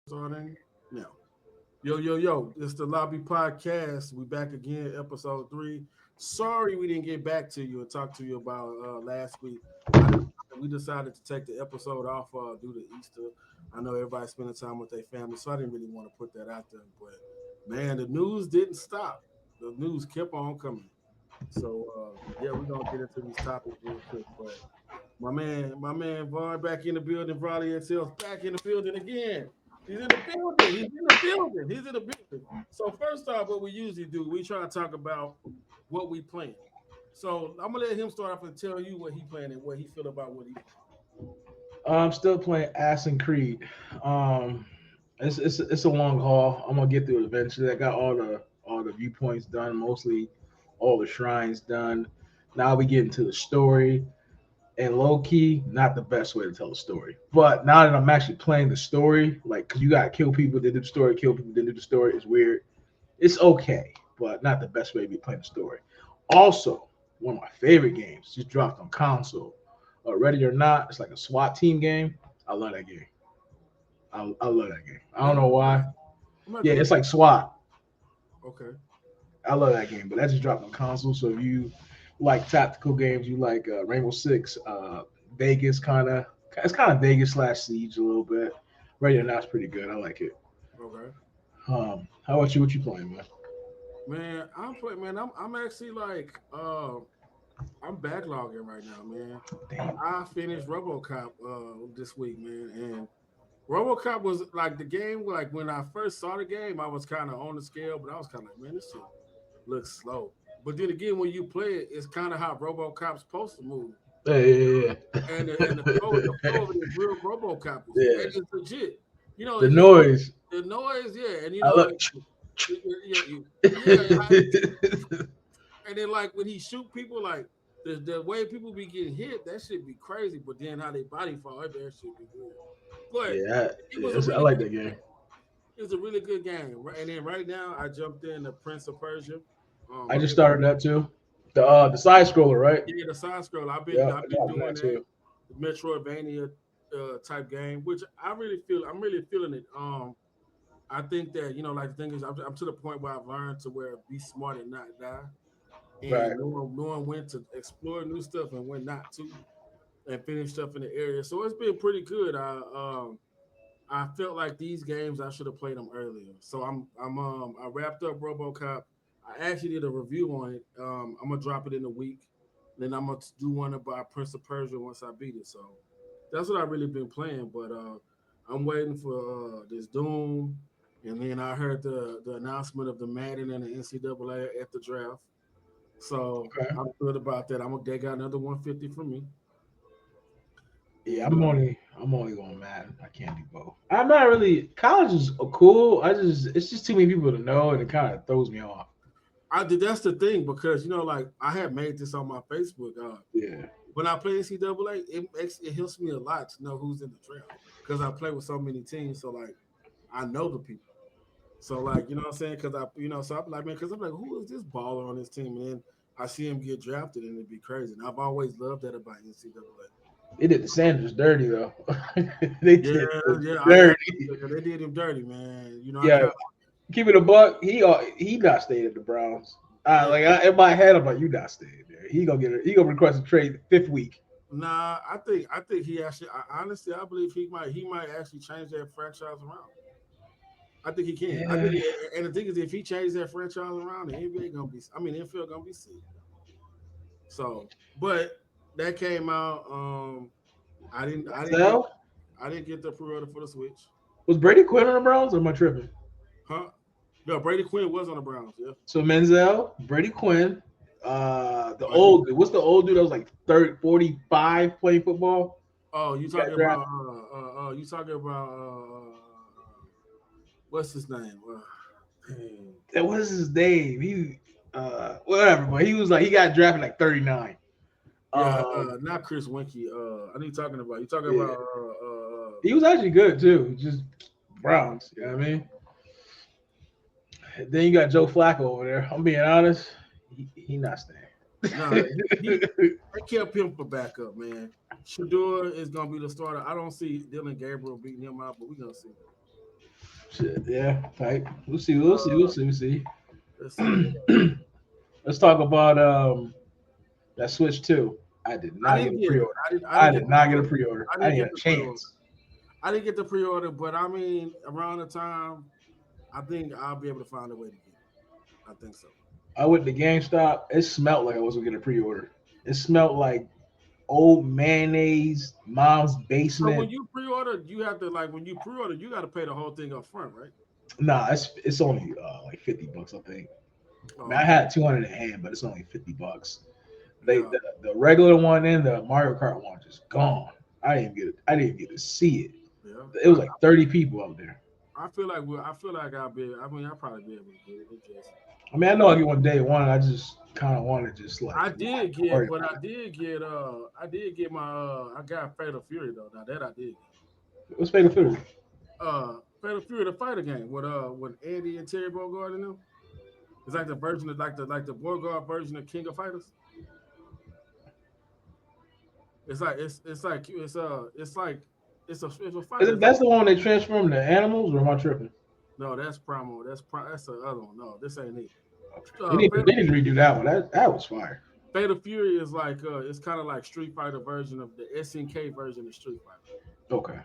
Starting now. Yo. It's the Lobby Podcast. We back again, episode 3. Sorry we didn't get back to you and talk to you about last week. We decided to take the episode off due to Easter. I know everybody's spending time with their family, so I didn't really want to put that out there. But man, the news didn't stop. The news kept on coming. So yeah, we're gonna get into these topics real quick. But my man Vaughn back in the building. Bradley Excel's back in the building again. He's in the building. He's in the building. He's in the building. So first off, what we usually do, we try to talk about what we playing. So I'm gonna let him start off and tell you what he playing and what he feel about what he playing. I'm still playing Assassin's Creed. Um, it's a long haul. I'm gonna get through it eventually. I got all the viewpoints done, mostly all the shrines done. Now we get into the story, and low key, not the best way to tell a story. But now that I'm actually playing the story, like, cause you gotta kill people, then do the story, kill people, then do the story. It's weird. It's okay, but not the best way to be playing the story. Also, one of my favorite games just dropped on console. Ready or Not, it's like a SWAT team game. I love that game. I love that game. I Man, don't know why. I'm gonna have Yeah, to look. it's like SWAT. Okay. I love that game, but that just dropped on console. So if you like tactical games, you like Rainbow Six, Vegas kind of. It's kind of Vegas slash Siege a little bit. Ready or Not's pretty good. I like it. Okay. How about you? What you playing, man? Man, I'm playing. Man, I'm actually like I'm backlogging right now, man. Damn. I finished RoboCop this week, man, and RoboCop was like the game. Like when I first saw the game, I was kind of on the scale, but I was kind of like, man, this shit looks slow. But then again, when you play it, it's kind of how RoboCop's supposed to move, Yeah, yeah, and the flow of it is real RoboCop, yeah. and it's legit. You know, The it's noise. the noise, yeah, and you I know, love. like, yeah, and then like when he shoot people, like the way people be getting hit, that should be crazy. But then how they body fall, that should be good. But Yeah, it was a yes, I really like good that game. game. It was a really good game. And then right now, I jumped in the Prince of Persia. I just It's started that too. The side scroller, right? yeah, the side scroll. Yeah, I've I been got doing that that. too. The Metroidvania type game, which I'm really feeling it. I think that like the thing is, I'm to the point where I've learned to where be smart and not die, Right. and knowing when to explore new stuff and when not to, and finish stuff in the area. So it's been pretty good. I felt like these games I should have played them earlier. So I wrapped up RoboCop. I actually did a review on it. I'm gonna drop it in a week. Then I'm gonna do one about Prince of Persia once I beat it. So that's what I've really been playing. But I'm waiting for this Doom, and then I heard the announcement of the Madden and the NCAA at the draft. So Okay. I'm good about that. They got another 150 from me, Yeah, and I'm only going mad. I can't do both. I'm not really college is cool. It's just too many people to know and it kind of throws me off. I did. That's the thing because like I had made this on my Facebook. Yeah. When I play NCAA, it helps me a lot to know who's in the draft because I play with so many teams. So like I know the people. So like what I'm saying, because so I'm like, man, because I'm like, who is this baller on this team? And then I see him get drafted, and it'd be crazy. And I've always loved that about NCAA. They did the Sanders dirty though. They Yeah, did them yeah, dirty. they did him dirty, man. I Yeah, kind keep it a buck. He not staying at the Browns. of In my head, I'm like, you not staying there. He gonna request a trade fifth week. nah. I think he actually. Honestly, I believe he might actually change that franchise around. I think he can. I think, Yeah. and the thing is, if he changes that franchise around, the NBA gonna be. I mean, the NFL gonna be sick. So, but that came out. I didn't. I didn't get. So I didn't get the pre-order for the Switch. was Brady Quinn on the Browns or am I tripping? Huh? No, Brady Quinn was on the Browns. Yeah. So Menzel, Brady Quinn, the Oh, he. old dude. What's the old dude that was like 30, 45 playing football? Oh, He got drafted. you talking about what's his name? That was his name. He whatever, but he was like he got drafted like 39. Yeah, Um not Chris Winkie. I know you talking about. You talking yeah. about He was actually good too. Just Browns, you know what I mean? Then you got Joe Flacco over there. I'm being honest, he not staying. no, he they kept him for backup, man. Shador is gonna be the starter. I don't see Dylan Gabriel beating him out, but we gonna see. Shit, yeah, type. We'll see. We'll see. We'll see. We'll see. Let's see. Let's talk about that Switch 2. I did I not get didn't a get it. pre-order. I I didn't did get the not get a pre-order. pre-order. I I didn't didn't get get a the pre-order. chance. I didn't get the pre-order, but I mean, around the time, I think I'll be able to find a way to get it. I think so. I went to GameStop. It smelled like I wasn't gonna get a pre-order. It smelled like old mayonnaise, mom's So when basement. you pre-order, you have to like when you pre-order, you got to pay the whole thing up front, right? Nah, it's only like $50, I think. I mean, Oh, I okay. had 200 in hand, but it's only $50. They Yeah, the regular one and the Mario Kart one just gone. I didn't even get it. I didn't even get to see it. yeah. It was like 30 people out there. I feel like I feel like I'll be. I mean, I'll probably be able to get it. It just I mean, I know I get one day one. I just kind of want to just like I not did get, worry but about I did get my I got Fatal Fury though. Now that I did get. it. What's Fatal Fury? Fatal Fury the fighter game with Andy and Terry Bogard in them. It's like the version of like the Bogard version of King of Fighters. It's like it's a fighter. It's like That's the one they transform the animals, or am I tripping? no, that's Primal. That's the other one. No, this ain't it. They Uh, need to, Fatal they need to redo that one. That was fire. Fatal Fury is like it's kind of like Street Fighter version of the SNK version of Street Fighter. Okay.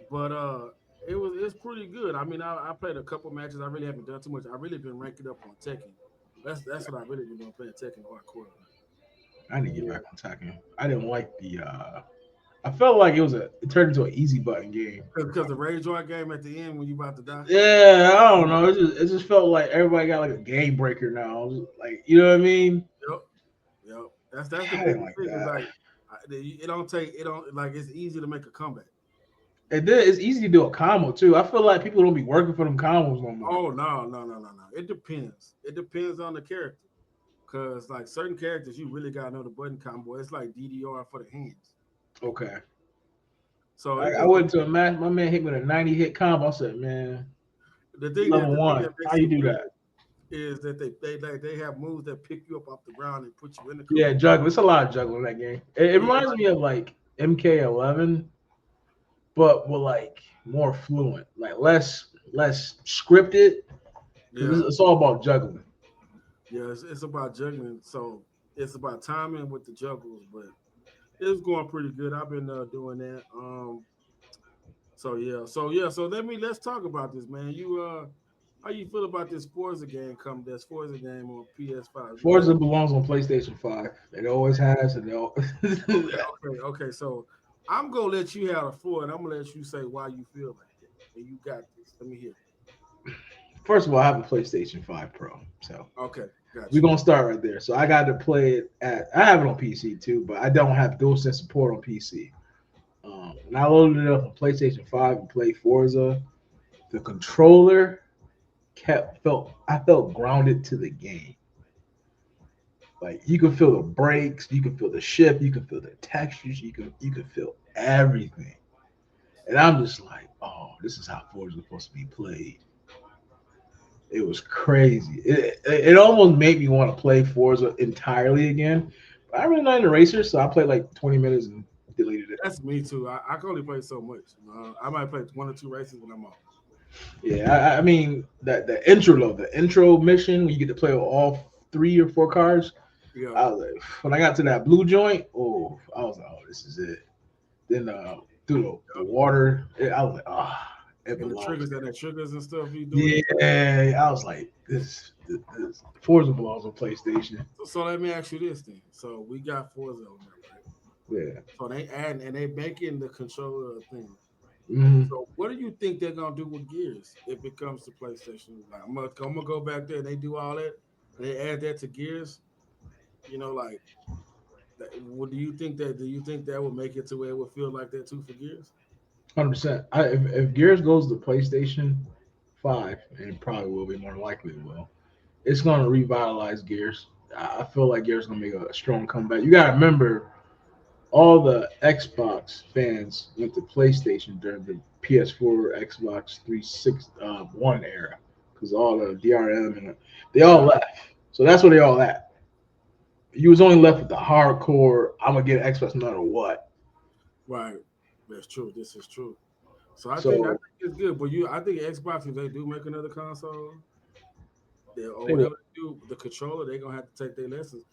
But it's pretty good. I mean, I played a couple matches. I really haven't done too much. I really been ranking up on Tekken. That's what I really been doing, playing Tekken hardcore. I need to get Yeah, back on Tekken. I didn't like the. I felt like it turned into an easy button game. because the Rage Joy game at the end when you about to die. Yeah, I don't know. It just felt like everybody got like a game breaker now. Like you know what I mean? Yep, yep. That's the I didn't biggest like thing. Is that. like it don't take it don't like it's easy to make a comeback. And then it's easy to do a combo too. I feel like people don't be working for them combos no more. Oh no. It depends. It depends on the character. Cause like certain characters, you really gotta know the button combo. It's like DDR for the hands. Okay. So it I just went to a match. My man hit me with a 90 hit combo. I said, man, level the thing one. that How makes you it do weird that? is that they have moves that pick you up off the ground and put you in the Yeah, corner. juggle. It's a lot of juggle in that game. It Yeah, reminds me of like MK11, but with like more fluent, like less scripted, because yeah, it's all about juggling. yeah. It's about juggling, so it's about timing with the juggles, but it's going pretty good. I've been doing that. So let's talk about this, man. How you feel about this Forza game coming? This Forza game on PS5. You play? Forza belongs on PlayStation 5. It always has, and they'll Okay. So I'm gonna let you have the floor, and I'm gonna let you say why you feel like that. And you got this. Let me hear. First of all, I have a PlayStation 5 Pro, so Okay, got we're you. gonna start right there. So I got to play it at. I have it on PC too, but I don't have DualSense support on PC. And I loaded it up on PlayStation 5 and played Forza. The controller I felt grounded to the game. Like you can feel the brakes, you can feel the shift, you can feel the textures, you can feel everything. And I'm just like, oh, this is how Forza is supposed to be played. It was crazy. It almost made me want to play Forza entirely again. But I'm really not into racers, so I played like 20 minutes and deleted it. That's me too. I can only play so much. I might play one or two races and I'm off. Yeah, I mean that the intro mission when you get to play with all 3 or 4 cars. Yeah, I was like, when I got to that blue joint, oh, I was like, oh, this is it. Then through the water, I was like, ah, it and belongs. the triggers and stuff you doing it. Yeah, I was like, this Forza belongs on PlayStation. So let me ask you this then. So we got Forza on there, right? Yeah. So they add and they making the controller thing. Hmm. So what do you think they're gonna do with Gears if it comes to PlayStation? Like, I'm gonna go back there and they do all that and they add that to Gears. You know, like, what do you think that? Do you think that would make it to where it would feel like that too for Gears? 100%. If Gears goes to PlayStation 5, and it probably will be more likely it will, it's going to revitalize Gears. I feel like Gears going to make a strong comeback. You got to remember, all the Xbox fans went to PlayStation during the PS4, Xbox 360, One era, because all the DRM and they all Yeah, left. So that's where they all at. You was only left with the hardcore. I'm gonna get an Xbox no matter what. right. That's true. This is true. So I think So it's good. But I think Xbox, if they do make another console, or they, whatever they do, the controller, they're gonna have to take their lessons.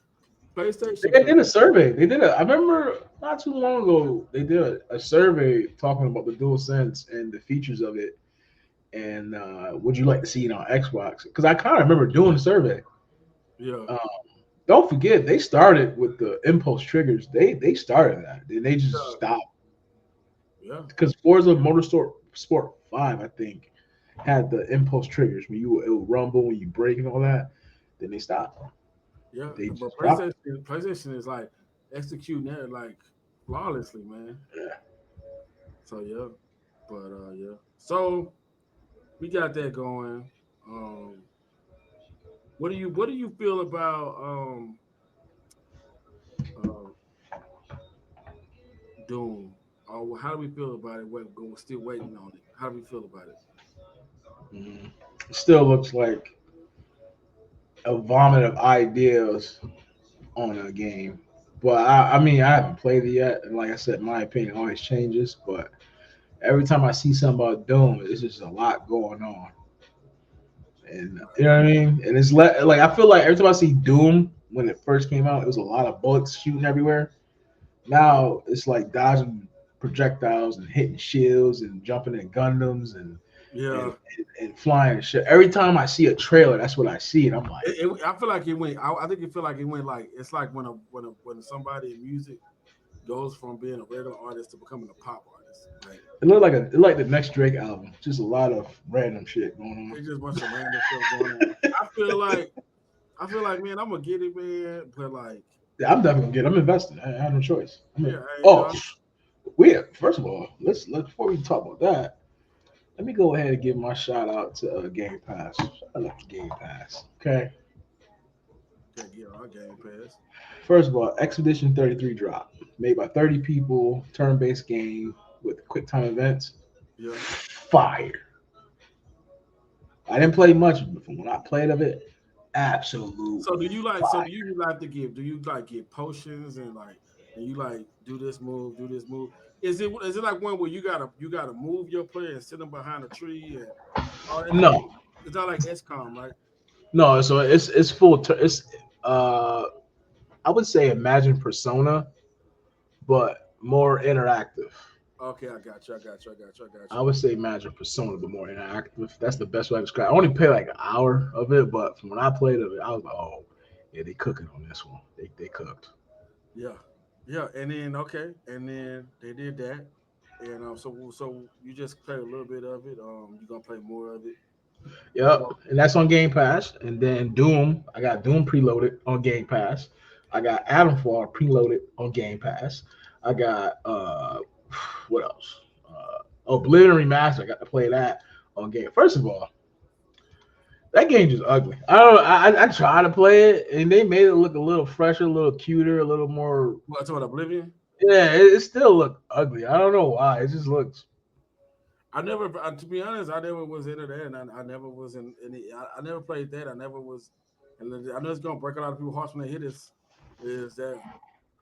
PlayStation they could. did a survey. They did a. I remember not too long ago they did a survey talking about the DualSense and the features of it. And would you like to see it on Xbox? Because I kind of remember doing the survey. Yeah, Um, don't forget they started with the impulse triggers. They started that. Then they just yeah, stopped yeah, because Forza Sport 5, I think, had the impulse triggers when it would rumble when you brake and all that. Then they stopped. yeah. They But just dropped PlayStation is like executing that like flawlessly, man. it. So yeah, but yeah. So we got that going. Um, what do you feel about uh Doom? Or how do we feel about it? We're still waiting on it. How do we feel about it? Mhm. It still looks like a vomit of ideas on a game. But I mean, I haven't played it yet, and like I said, my opinion always changes. But every time I see something about Doom, it's just a lot going on, and you know what I mean. And it's like I feel like every time I see Doom when it first came out, it was a lot of bullets shooting everywhere. Yeah, Now it's like dodging projectiles and hitting shields and jumping in Gundams and yeah. and flying and shit. Every time I see a trailer, that's what I see, and I'm like, I feel like it went. I think it feel like it went like it's like when somebody in music goes from being a regular artist to becoming a pop artist. Like it looked like the next Drake album. Just a lot of random shit going it's just a bunch of random stuff going on. on. I feel like man, I'm gonna get it, man. But like, Yeah, I'm definitely gonna get. I'm investing. I have no choice. yeah, Oh, first of all, let's before we talk about that, let me go ahead and give my shout out to Game Pass. Shout out to Game Pass. Okay. can't get our Game Pass. First of all, Expedition 33 drop, made by 30 people, turn-based game with quick time events. Yeah. Fire. I didn't play much, but from what I played of it, absolute So do you like? So fire. do you like to give? Do you like get potions and like? And you like do this move, do this move. Is it like one where you gotta move your player and sit them behind a tree and all that type of? No, It's not like XCOM, right? no. So it's full. It's I would say Imagine Persona, but more interactive. Okay, I got you. I got you. I got you. I got I you. would say Imagine Persona, but more interactive. That's the best way to describe. I only played like an hour of it, but from when I played of it, I was like, oh, yeah, they cooking on this one. They cooked. Yeah, yeah. And then and then they did that, and so you just play a little bit of it. You gonna play more of it. You Yep, go. and that's on Game Pass. And then Doom, I got Doom preloaded on Game Pass. I got Atomfall preloaded on Game Pass. I got what else? Oblivion Remaster. I got to play that on Game. First of all, that game just ugly. I don't. I tried to play it, and they made it look a little fresher, a little cuter, a little more. What's about Oblivion? Yeah, it still looked ugly. I don't know why. It just looks. To be honest, I never was into that, and I never was in any. I never played that. I never was, and I know it's gonna break a lot of people's hearts when they hit this. Is that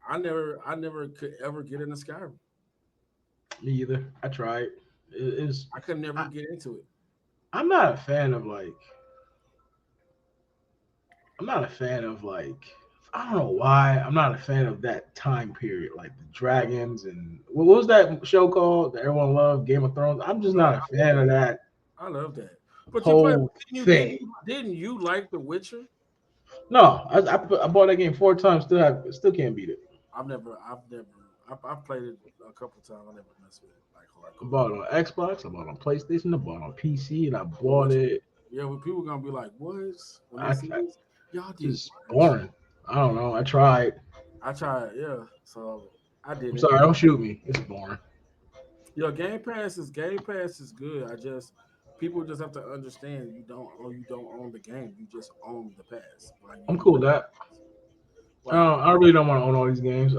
I never could ever get into Skyrim. Me either. I tried. It's. I could never I, get into it. I'm not a fan of like. I'm not a fan of like. I don't know why. I'm not a fan of that time period, like the dragons and what was that show called that everyone loved, Game of Thrones. I'm just not a I love fan of that. that I love that. But you play? whole Didn't you didn't thing. you didn't you like The Witcher? No, I bought that game 4 times. Still can't beat it. I've played it a couple times. I never messed with it like I hardcore. bought it on Xbox. I bought it on PlayStation. I bought it on PC, and I The bought Witcher. it. Yeah, when people gonna be like, "What?" When they see I this, y'all did just what? boring. I don't know. I tried. I tried, yeah. So I did I'm it. sorry. Don't shoot me. It's boring. Game Pass is good. I just people just have to understand you don't own the game. You just own the pass. Like I'm you cool with get that. like. I really don't want to own all these games.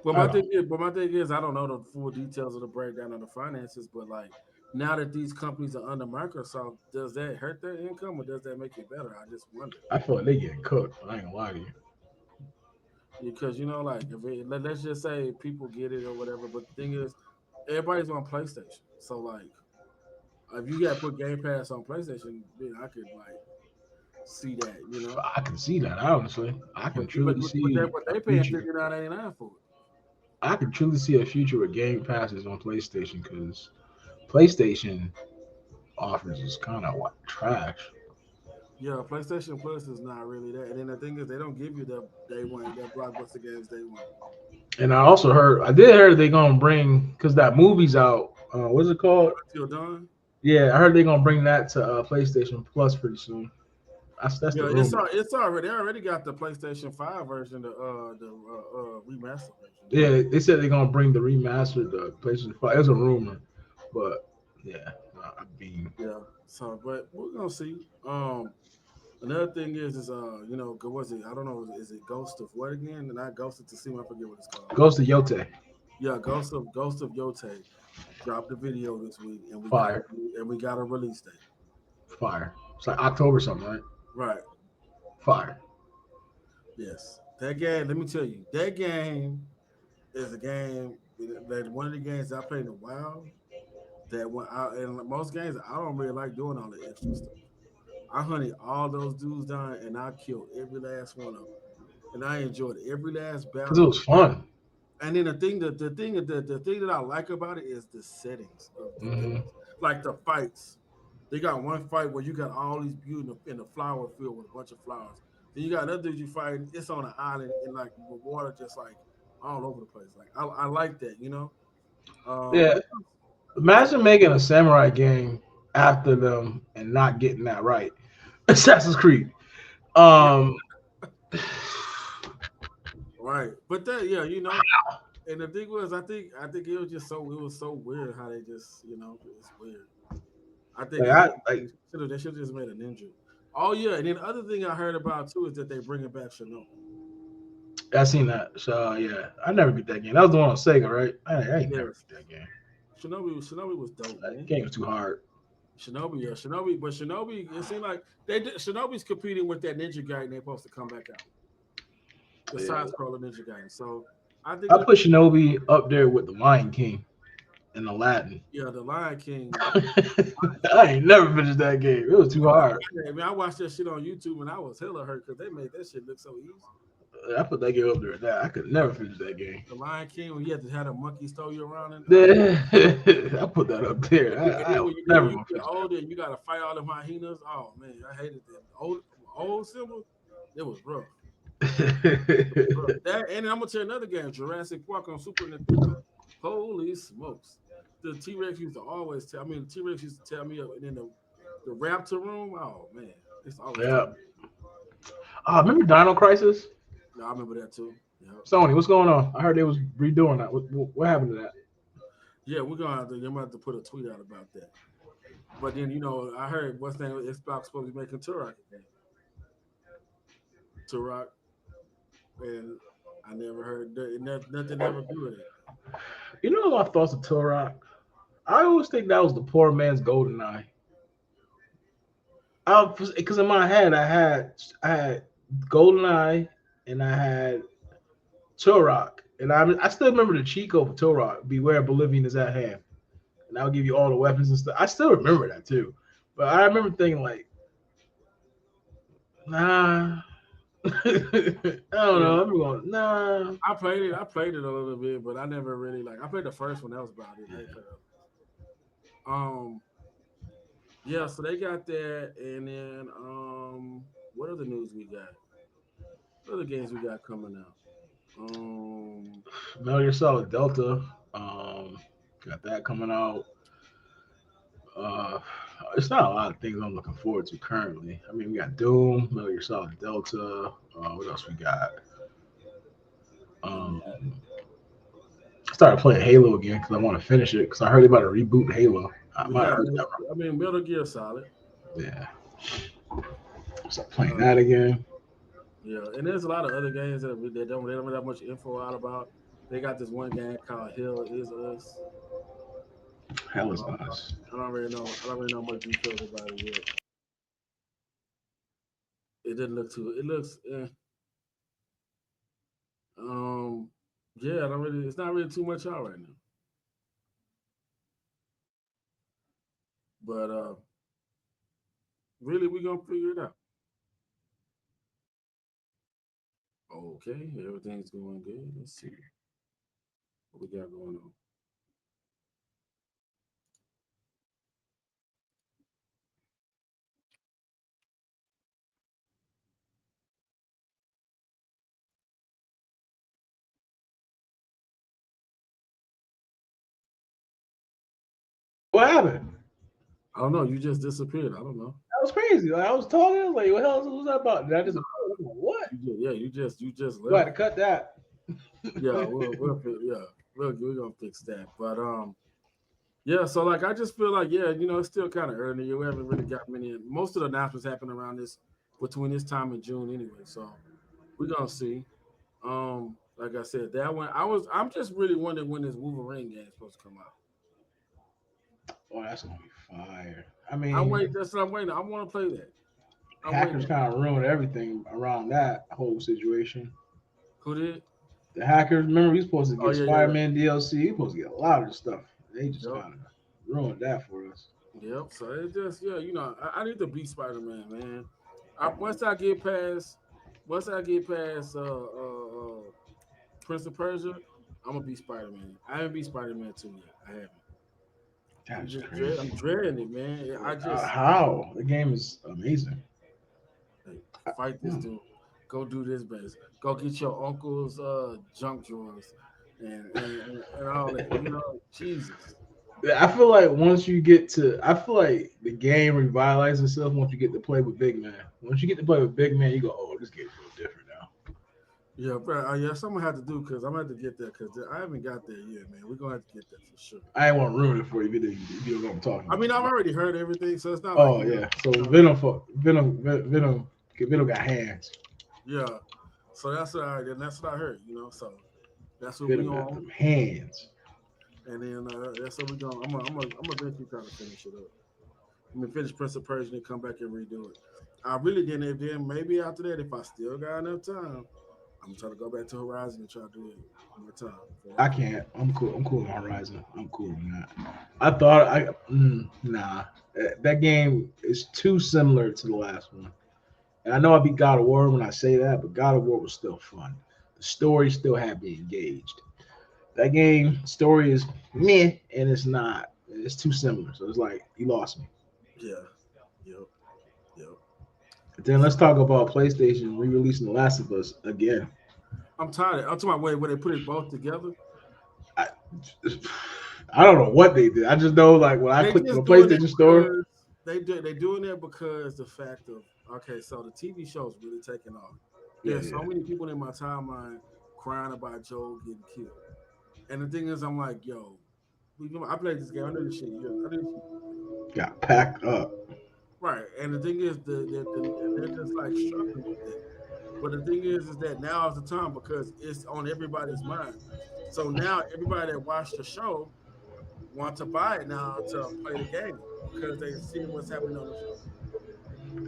But I my don't. thing is, but my thing is, I don't know the full details of the breakdown of the finances. But like now that these companies are under Microsoft, does that hurt their income or does that make it better? I just wonder I feel like they getting cooked. I ain't gonna lie to you. because like if let's just say people get it or whatever. But the thing is, everybody's on PlayStation. So like, if you got to put Game Pass on PlayStation, then I could like see that, you know. I can see that honestly. I can But truly see but a they paying future. $59.99 for it. I can truly see a future with Game Passes on PlayStation because PlayStation offers is kind of like trash. Yeah, PlayStation Plus is not really that. And then the thing is, they don't give you the day one, that blockbuster games day one. And I also heard, I did hear they're gonna bring because that movie's out. What's it called? Until Dawn. Yeah, I heard they're gonna bring that to PlayStation Plus pretty soon. That's the Yeah, rumor. it's already they already got the PlayStation 5 version, the remaster version. Yeah, they said they're gonna bring the remastered the PlayStation 5. It's a rumor, but yeah, I mean, Yeah. So, but we're gonna see. Another thing is was it? I don't know. Is it Ghost of what again? Not Ghost of Tsushima. I forget what it's called. Ghost of Yote, Yeah, Ghost of Yote dropped a video this week, and fire, we got a release date. fire. It's like October something, right? Right. Fire. Yes. That game. Let me tell you, that game is a game that one of the games I played in a while. That when in most games I don't really like doing all the extra stuff. I hunted all those dudes down and I killed every last one of them. And I enjoyed every last Cause it battle. was fun. And then the thing that I like about it is the settings of the things. Hmm. Like the fights. They got one fight where you got all these beauty in the flower field with a bunch of flowers. Then you got another dude you fight, it's on an island and like the water just like all over the place. Like I like that, you know. Yeah, But imagine making a samurai game after them and not getting that right. Assassin's Creed. yeah, Um, right. But that and the thing was I think it was so weird how they just it's weird. I think like if I they like they should have just made a ninja. Oh yeah, and then the other thing I heard about too is that they bringing back Shinobi. I seen that. So yeah, I never beat that game. That was the one on Sega, right? I ain't never Yes, beat that game. Shinobi was dope, That man. game was too hard. Shinobi. It seemed like Shinobi's competing with that Ninja Gaiden. They're supposed to come back out, the Yeah, side scroller Ninja Gaiden. So I think I put Shinobi up there with the Lion King and Aladdin. the Lion King. I ain't never finished that game. It was too hard. I mean, I watched that shit on YouTube and I was hella hurt because they made that shit look so easy. I put that game up there. That I could never finish that game. The Lion King when you had to have a monkey stow you around and I put that up there. and I then was when never you gonna get finish that. older and you gotta fight all them hyenas. Oh man, I hated that. Old Simba, it was rough. Rough. That and I'm gonna tell you another game, Jurassic Park on Super Nintendo. Holy smokes. The T Rex used to always tell the T Rex used to tell me up and then the raptor room. Oh man, it's always Yeah. telling me. Remember Dino Crisis? No, I remember that too. Yeah. Sony, what's going on? I heard they was redoing that. What happened to that? Yeah, I'm gonna have to put a tweet out about that. But then I heard what's name Xbox supposed to be making Turok again. Turok, and I never heard nothing ever good. You know my thoughts of Turok? I always think that was the poor man's golden eye. Because in my head I had GoldenEye and I had Turok, and I still remember the Chico for Turok. Beware, Bolivian is at hand, and I'll give you all the weapons and stuff. I still remember that too, but I remember thinking like, nah, I don't Yeah, know. I'm going nah. I played it. I played it a little bit, but I never really like. I played the first one. That was about it. I ain't Yeah. played yeah. So they got that, and then what other news we got? What other games we got coming out? Metal Gear Solid Delta, um, got that coming out. Uh, it's not a lot of things I'm looking forward to currently. I mean, we got Doom, Metal Gear Solid Delta. What else we got? Um, I started playing Halo again because I want to finish it because I heard they about to reboot Halo. I We might have got. heard that Metal Gear Solid. wrong. Yeah, start playing that again. Yeah, and there's a lot of other games that they don't have much info out about. They got this one game called Hell Is Us. Hell is Uh, us. I don't really know. I don't really know much details about it yet. It didn't look too. It looks. Um. Yeah, I don't really. It's not really too much out right now. But really, we're gonna figure it out. Okay, everything's going good. Let's see what we got going on. What happened? I don't know. You just disappeared. I don't know. That was crazy. Like, I was talking. I was like, what the hell was that about? Did I just what? Yeah, you just You had to left. cut that. Yeah, yeah, we're gonna fix that. But yeah. So like, I just feel like it's still kind of early. We haven't really got many. Most of the announcements happen around this between this time and June anyway. So we're gonna see. Like I said, that one I'm just really wondering when this Wolverine game is supposed to come out. Oh, that's gonna be fire. I I'm mean, waiting. That's what I'm waiting. I want to play that. I'm hackers waiting. kind of ruined everything around that whole situation. Who did? The hackers, remember, we supposed to Oh get yeah, yeah, Spider-Man DLC. We supposed to get a lot of the stuff. They just yeah. kind of ruined that for us. Yep. So it just I need to beat Spider Man, man. Once I get past, Prince of Persia, I'm gonna beat Spider Man. I haven't beat Spider Man 2 yet. I haven't. That's crazy. I'm dreading it, man. I just How the game is amazing. like, fight this dude. Go do this base. Go get your uncle's junk drawers and all that. Jesus. I feel like once you get to, I feel like the game revitalizes itself once you get to play with big man. Once you get to play with big man, you go, oh, this game's a little different now. Yeah, but yeah, something I have to do because I'm gonna have to get there because I haven't got there yet, man. We're gonna have to get there for sure. I ain't want to ruin it for you if you don't know what I'm talking I about. mean, I've already heard everything, so it's not like Oh yeah, so Venom got hands. yeah. So that's what I heard, So that's what we Venom got on, them hands. and then that's what we going. I'm gonna eventually try to finish it up. I'm gonna finish Prince of Persia and come back and redo it. I really didn't. If then maybe after that, if I still got enough time, I'm gonna try to go back to Horizon and try to do it one more time. I can't. I'm cool. I'm cool on Horizon. I'm cool on that. I thought nah. That game is too similar to the last one. And I know I beat God of War when I say that, but God of War was still fun. The story still had me engaged. That game story is meh, and it's not. It's too similar. So it's like you lost me. Yeah. Yep. Yep. But then let's talk about PlayStation re-releasing The Last of Us again. I'm tired. I'm talking about where they put it both together. I, I don't know what they did. I just know like when I They clicked on just the doing it PlayStation Store, because they doing it because the fact of okay, so the TV show's really taking off. yeah, There's so yeah, many people in my timeline crying about Joel getting killed, and the thing is, I'm like, yo, I played this game. I know this shit. Yeah, I know this shit. got packed up. Right, and the thing is, they're just like struggling with that. But the thing is that now is the time because it's on everybody's mind. So now everybody that watched the show want to buy it now to play the game because they see what's happening on the show.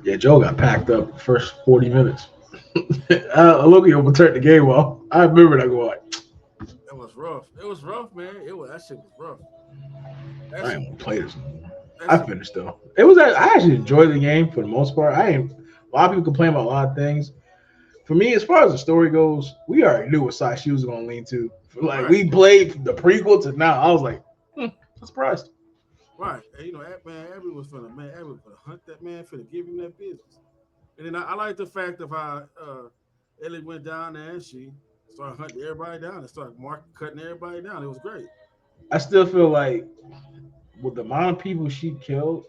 Yeah, Joe got packed up the first 40 minutes. Loki overturned the game off. I remember that going, It was rough. It was rough, man. That shit was rough. That I shit ain't was want to rough. play this anymore. That I shit was finished though. It was I actually enjoyed the game for the most part. I ain't a lot of people complain about a lot of things. For me, as far as the story goes, we already knew what side she was gonna lean to. Like right, we played from the prequel to now. I was like, I'm surprised. right. And man, Abby was finna hunt that man, finna give him that business. And then I like the fact of how Ellie went down there and she started hunting everybody down and started cutting everybody down. It was great. I still feel like with the amount of people she killed,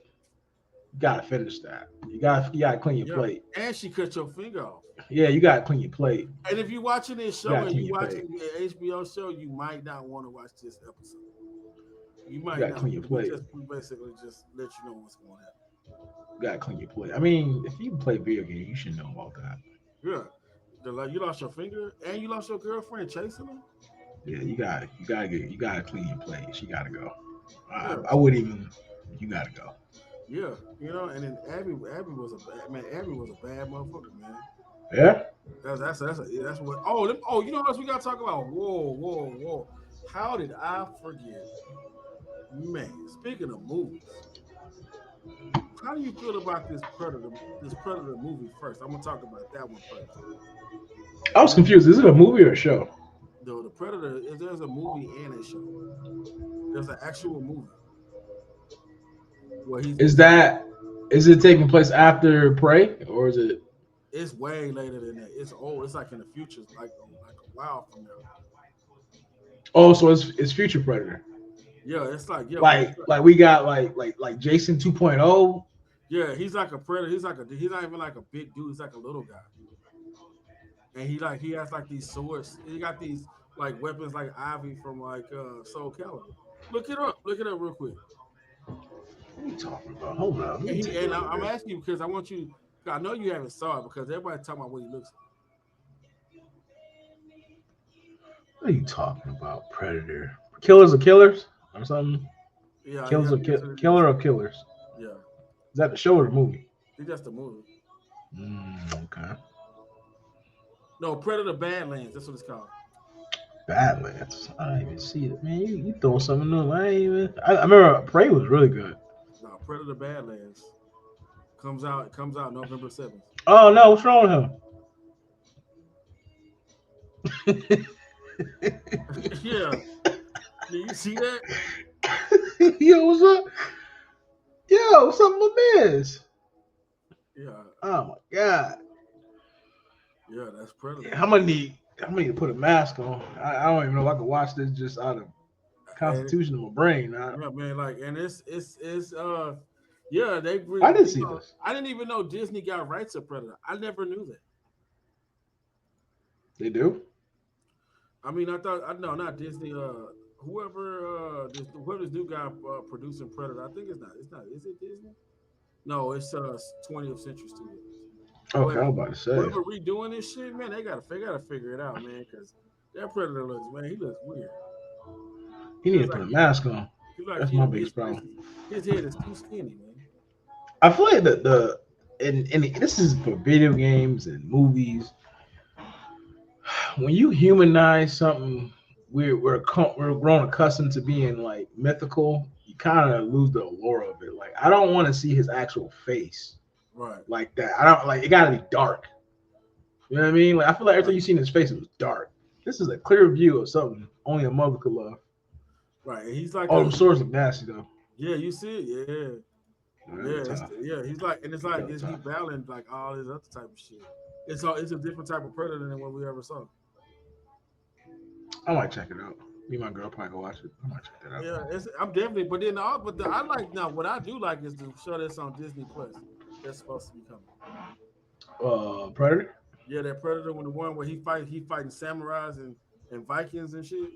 you gotta finish that. You gotta clean your Yeah. plate. And she cut your finger off. Yeah, you gotta clean your plate. And if you're watching this You show gotta and clean you your plate. watching the HBO show, you might not want to watch this episode. You You might gotta not. clean your plate. We basically just let you know what's going to happen. You gotta clean your plate. I mean, if you play video games, you should know about that. Yeah. You lost your finger and you lost your girlfriend chasing him. Yeah, you gotta clean your plate. She gotta go. Yeah. I wouldn't even. You gotta go. Yeah. And then Abby was a bad man. Abby was a bad motherfucker, man. Yeah. That's what. Oh, you know what else we gotta talk about? Whoa. How did I forget? Man, speaking of movies, How do you feel about this Predator? This Predator movie first. I'm gonna talk about that one first. I was confused. Is it a movie or a show? Though the Predator is there's a movie and a show. There's an actual movie where he's Is that is it taking place after Prey or is it? it's way later than that. It's old. It's like in the future, like a while from now. Oh, so it's Future Predator. Yeah, it's like yeah, but Like we got like Jason 2.0. yeah, he's like a predator. He's not even like a big dude. He's like a little guy, and he has like these swords. He got these like weapons like Ivy from like Soul Calibur. Look it up. Look it up real quick. What are you talking about? Hold on. And I'm asking you because I want you. I know you haven't saw it because everybody talking about what he looks What are you talking about? Predator. Killers of Killers or something? like. Yeah, Killers yeah, of yes, it is. Killer of Killers. Yeah, Is that the show or the movie? it's just a movie. Okay. No, Predator Badlands. That's what it's called. Badlands. I didn't even see it, man. You throw something new. I remember Prey was really good. No, Predator Badlands comes out November 7th. Oh no, what's wrong with him? Yeah, do you see that? Yo, what's up? Yo, what's up, my man's? Yeah, Oh my god. yeah, that's Predator. I'm gonna need to put a mask on. I don't even know if I can watch this just out of constitution of my brain. Yeah, man, like, and it's yeah, they. I didn't see this. I didn't even know Disney got rights to Predator. I never knew that. They do? I mean, I thought no, not Disney. Whoever this new guy producing Predator. I think it's not. It's not. Is it Disney? No, it's 20th Century Studios. Okay, But I'm about to say. whoever redoing this shit, man, they gotta figure it out, man, because that Predator looks, man, he looks weird. He need to put a mask on. That's my biggest problem. His head is too skinny, man. I feel like and this is for video games and movies. When you humanize something, we're grown accustomed to being like mythical. You kind of lose the allure of it. Like I don't want to see his actual face, Right? like that. I don't like it. Got to be dark. You know what I mean? Like I feel like everything you seen in his face, it was dark. This is a clear view of something only a mother could love. Right. And he's like, All them swords look nasty though. Yeah, you see it. Yeah. He's like, and it's like he battling like all his other type of shit. It's a different type of Predator than what we ever saw. I might check it out. Me and my girl probably go watch it. I might check that out. Yeah, I'm definitely. But then, I like now. What I do like is the show that's on Disney Plus. That's supposed to be coming. Predator. Yeah, that Predator, when the one where he fighting samurais and Vikings and shit.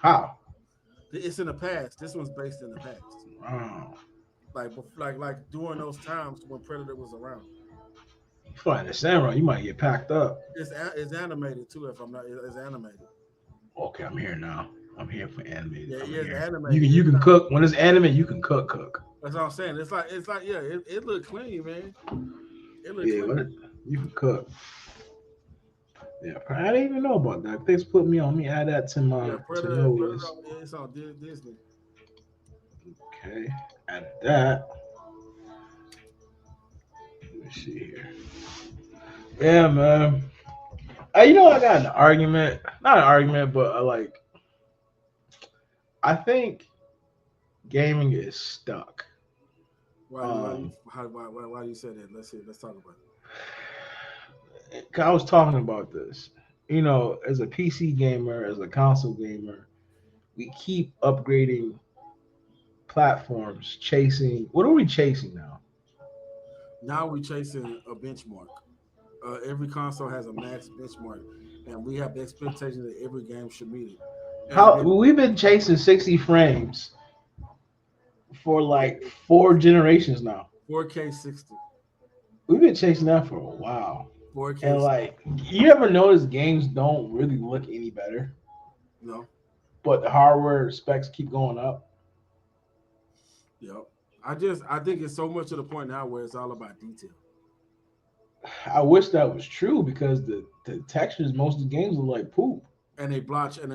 How? It's in the past. This one's based in the past. Oh. Like during those times when Predator was around. You fighting a samurai, you might get packed up. It's animated too. If I'm not, it's animated. Okay, I'm here now. I'm here for animated. Yeah, It's animated. You can cook when it's anime. You can cook. That's what I'm saying. It's like yeah. It looked clean, man. It looked clean. You can cook. Yeah, I didn't even know about that. Thanks for putting me on. Let me add that to my Predator, it's on Disney. Okay, add that. Let me see here. Yeah, man. You know, I got an argument. Not an argument, but I think gaming is stuck. Why do you say that? Let's talk about it. I was talking about this. You know, as a PC gamer, as a console gamer, we keep upgrading platforms, chasing. What are we chasing now? Now we're chasing a benchmark. Every console has a max benchmark, and we have the expectation that every game should meet it. We've been chasing 60 frames for like 4 generations now. 4K 60. We've been chasing that for a while. 4K. And like, you ever notice games don't really look any better? No. But the hardware specs keep going up. Yep. I think it's so much to the point now where it's all about detail. I wish that was true because the textures most of the games look like poop. And they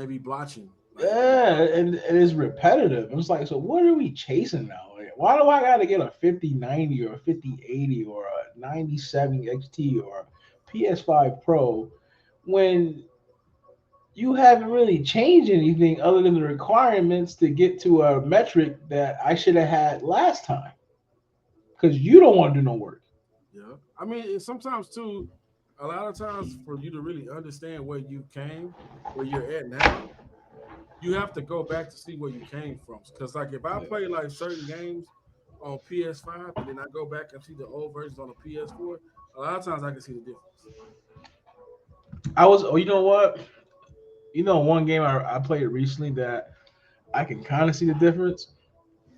be blotching. Yeah, and it's repetitive. It's like, so what are we chasing now? Like, Why do I gotta get a 5090 or a 5080 or a 9070 XT or a PS5 Pro when you haven't really changed anything other than the requirements to get to a metric that I should have had last time? Because you don't want to do no work. Yeah. I mean, sometimes too, a lot of times for you to really understand where you came, where you're at now, you have to go back to see where you came from. Because like if I Yeah. play like certain games on PS5 and then I go back and see the old versions on the PS4, a lot of times I can see the difference. I was, oh, you know what? You know, one game I played recently that I can kind of see the difference,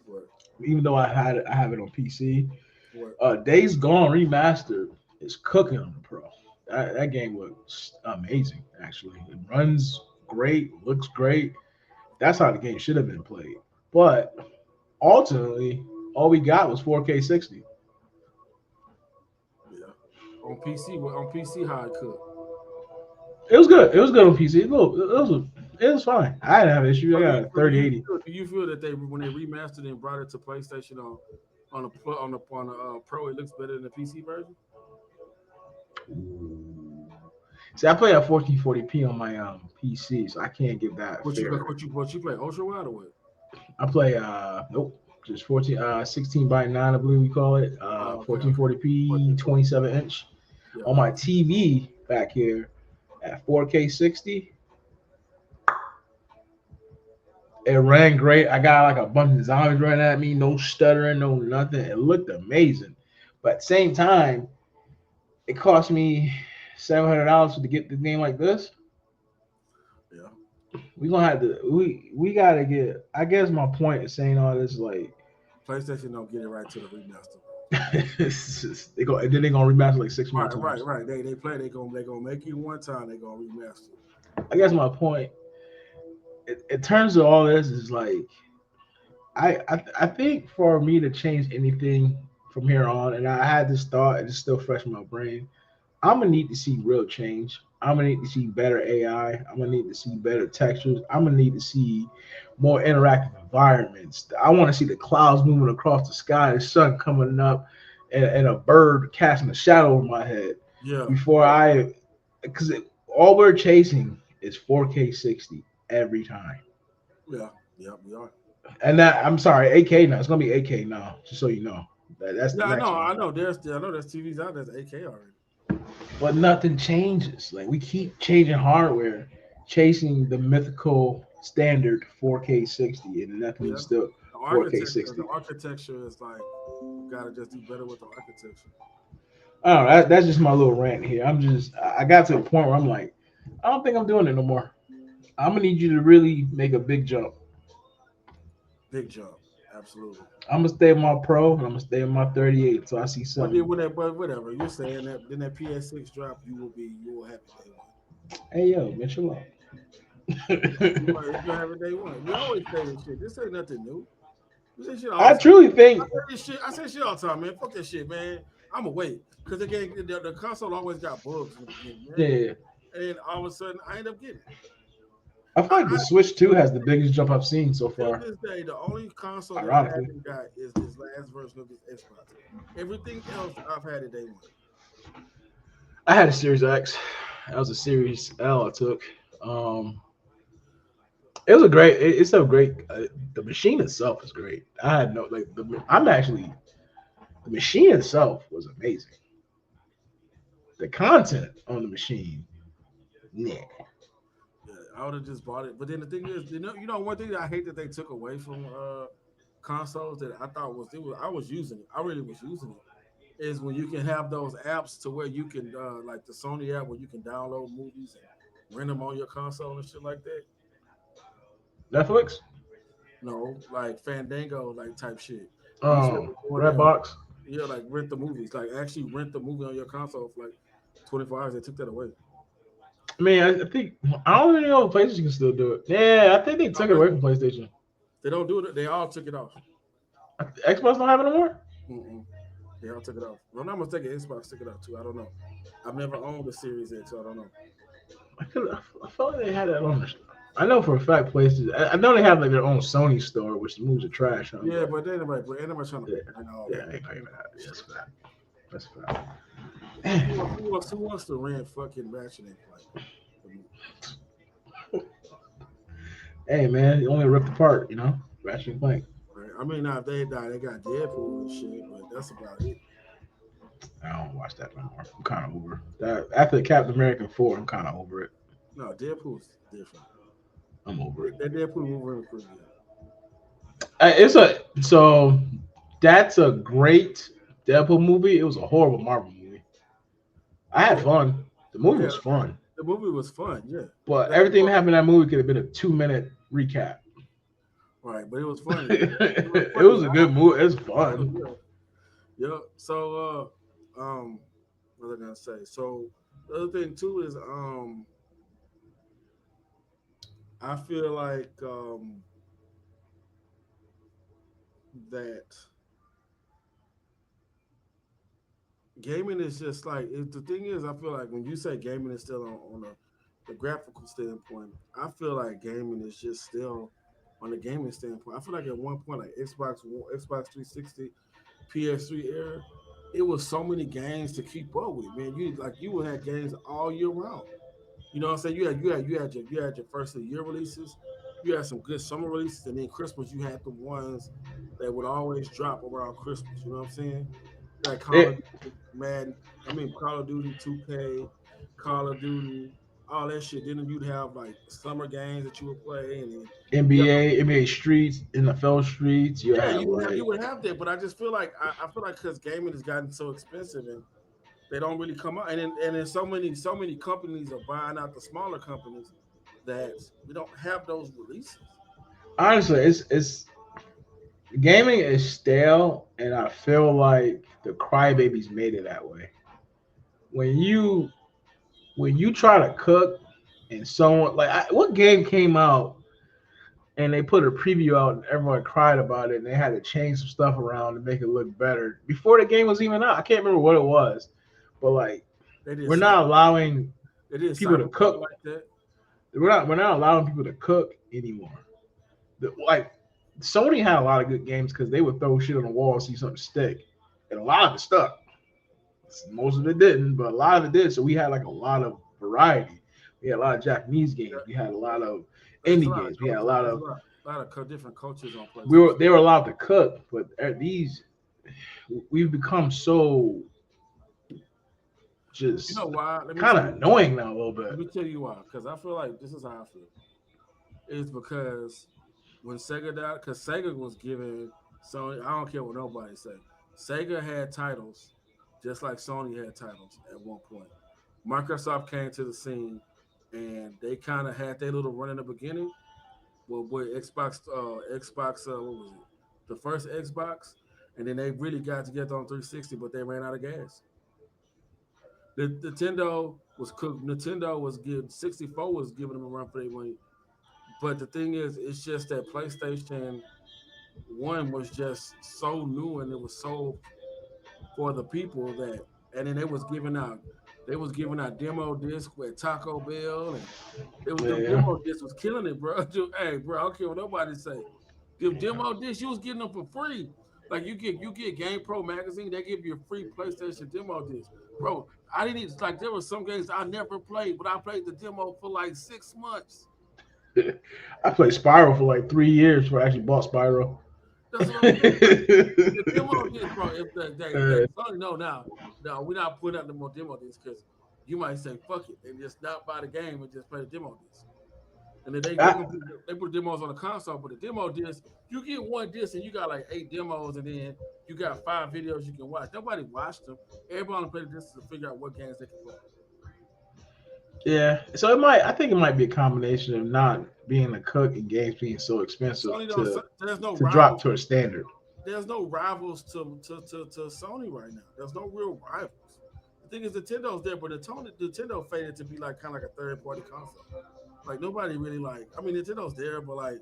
What? even though I have it on PC. What? Days Gone Remastered is cooking on the Pro. That game looks amazing. Actually, it runs great, looks great. That's how the game should have been played. But ultimately, all we got was 4K 60. Yeah. On PC, how it could. It was good. It was good on PC. Look, it was fine. I didn't have issues. I So do, got a so do you 3080. feel, do you feel that they when they remastered and brought it to PlayStation on a Pro, it looks better than the PC version? See, I play at 1440p on my PC, so I can't give that What you fair. what you play ultra wide or what? I play nope, just 16 by 9, I believe we call it. Oh, okay. 1440p, 1440. 27 inch Yeah, on my TV back here at 4K 60. It ran great. I got like a bunch of zombies running at me, no stuttering, no nothing. It looked amazing. But at the same time, it cost me $700 to get the game like this. yeah. We gonna have to we gotta get. I guess my point is saying all this like PlayStation don't get it right to the remaster. they go and then they gonna remaster like six more Right, right, times. right. They gonna make you one time. They gonna remaster. I guess my point in terms of all this is like I think for me to change anything from here on, and I had this thought and it's still fresh in my brain. I'm gonna need to see real change. I'm gonna need to see better AI. I'm gonna need to see better textures. I'm gonna need to see more interactive environments. I want to see the clouds moving across the sky, the sun coming up, and a bird casting a shadow over my head Yeah, before I, because all we're chasing is 4K 60 every time. yeah, yeah. We are. And that I'm sorry, 8K now. It's gonna be 8K now, just so you know. That's the Yeah, I next know. one. I know. There's TVs out there's 8K already. But nothing changes. Like we keep changing hardware, chasing the mythical standard 4K 60, and Yeah. nothing's still The 4K architecture, the 60. architecture is like you gotta just do better with the architecture. I don't know. That's just my little rant here. I got to a point where I'm like, I don't think I'm doing it no more. I'm gonna need you to really make a big jump. Big jump, absolutely. I'm gonna stay in my pro and I'm gonna stay in my 38 so I see But then something. but whatever you're saying that then that PS6 drop, you will have it day one. Hey yo, Mitchell. You have it day one. We always say this shit. This ain't nothing new. We say shit all I the time. truly I think, say this shit. I say shit all the time, man. Fuck that shit, man. I'ma wait because again, the console always got bugs in the beginning, man. yeah, And then all of a sudden, I end up getting it. I feel like the Switch 2 has the biggest jump I've seen so Till far. this day, the only console that I Ironically. haven't got is this last version of this Xbox. Everything else I've had it day one. I had a Series X. That was a Series L I took. Um, it was a great. It's a great. The machine itself is great. I had no like. I'm actually the machine itself was amazing. The content on the machine, yeah. Yeah, I would have just bought it. But then the thing is, one thing that I hate that they took away from consoles that I thought was I was using it. I really was using it. Is when you can have those apps to where you can like the Sony app where you can download movies and rent them on your console and shit like that. Netflix, No, like Fandango, like type shit. You used to be able to go in there and Redbox. like rent the movies, like actually rent the movie on your console for like 24 hours. They took that away. I mean, I think I don't even know if PlayStation can still do it. Yeah, I think they took it away from PlayStation. They don't do it. They all took it off. Xbox don't have it no more. Mm-mm. They all took it off. Well, I'm not mistaken. Xbox took it out too. I don't know. I've never owned the Series X, so I don't know. I felt like they had that on there. I know for a fact places. I know they have like their own Sony store, which the movies are trash. Huh? Yeah, but ain't nobody trying to Yeah, pay all yeah, that. ain't gonna even happen. That's a fact. That's a fact. Who wants to rent fucking Ratchet and Clank? Hey man, you only ripped apart, you know, Ratchet and Clank. Right? I mean, now if they die, they got Deadpool and shit, but that's about it. I don't watch that no more. I'm kind of over that. After Captain America 4, I'm kind of over it. No, Deadpool's different. I'm over it. That Deadpool movie was pretty good. That's a great Deadpool movie. It was a horrible Marvel movie. I had fun. The movie was fun. The movie was fun, yeah. But everything that happened in that movie could have been a 2-minute recap. Right, but it was funny. It was a good movie. It was fun. Yeah. So what was I gonna say? So the other thing too is I feel like that gaming is just like the thing is I feel like when you say gaming is still on the graphical standpoint, I feel like gaming is just still on the gaming standpoint. I feel like at one point like Xbox 360, PS3 era, it was so many games to keep up with, man. You would have games all year round. You know what I'm saying? You had your first of the year releases, you had some good summer releases, and then Christmas you had the ones that would always drop around Christmas. You know what I'm saying? Like Call of Duty, Madden, Call of Duty 2K, Call of Duty, all that shit. Then you'd have like summer games that you would play, and then NBA Streets, NFL Streets. you would have that. But I just feel like I feel like because gaming has gotten so expensive and they don't really come out, and then so many companies are buying out the smaller companies that we don't have those releases. Honestly, it's gaming is stale, and I feel like the crybabies made it that way. When you try to cook and someone what game came out and they put a preview out and everyone cried about it and they had to change some stuff around to make it look better before the game was even out. I can't remember what it was, but like we're not allowing people to cook like that. We're not allowing people to cook anymore. Sony had a lot of good games because they would throw shit on the wall and see something stick, and a lot of it stuck. Most of it didn't, but a lot of it did. So we had like a lot of variety. We had a lot of Japanese games. We had a lot of indie games. We had a lot of different cultures on place. They were allowed to cook, but we've become so just why? Kind of annoying now a little bit. Let me tell you why. Because I feel like this is how I feel. It's because when Sega died, because Sega was giving Sony, I don't care what nobody say. Sega had titles just like Sony had titles at one point. Microsoft came to the scene and they kind of had their little run in the beginning. Well, with Xbox, what was it? The first Xbox, and then they really got together on 360, but they ran out of gas. The Nintendo was cooked. Nintendo was giving 64 was giving them a run for their money. But the thing is, it's just that PlayStation 1 was just so new and it was so for the people that, and then they was giving out demo disc with Taco Bell, and demo disc was killing it, bro. Hey, bro, I don't care what nobody say. The demo disc, you was getting them for free. Like you get Game Pro magazine, they give you a free PlayStation demo disc, bro. I didn't even, like there were some games I never played, but I played the demo for like 6 months. I played Spyro for like 3 years before I actually bought Spyro. That's what I'm saying. The demo disc, bro. If no, we're not putting out the more demo discs because you might say fuck it and just not buy the game and just play the demo disc. And then they put demos on the console, but the demo disc, you get one disc and you got like 8 demos, and then you got 5 videos you can watch. Nobody watched them. Everybody played the discs to figure out what games they can play. Yeah, so I think it might be a combination of not being a cook and games being so expensive to drop to a standard. There's no rivals to Sony right now. There's no real rivals. The thing is, Nintendo's there, but Nintendo faded to be like kind of like a third-party console. Like nobody really Nintendo's there, but like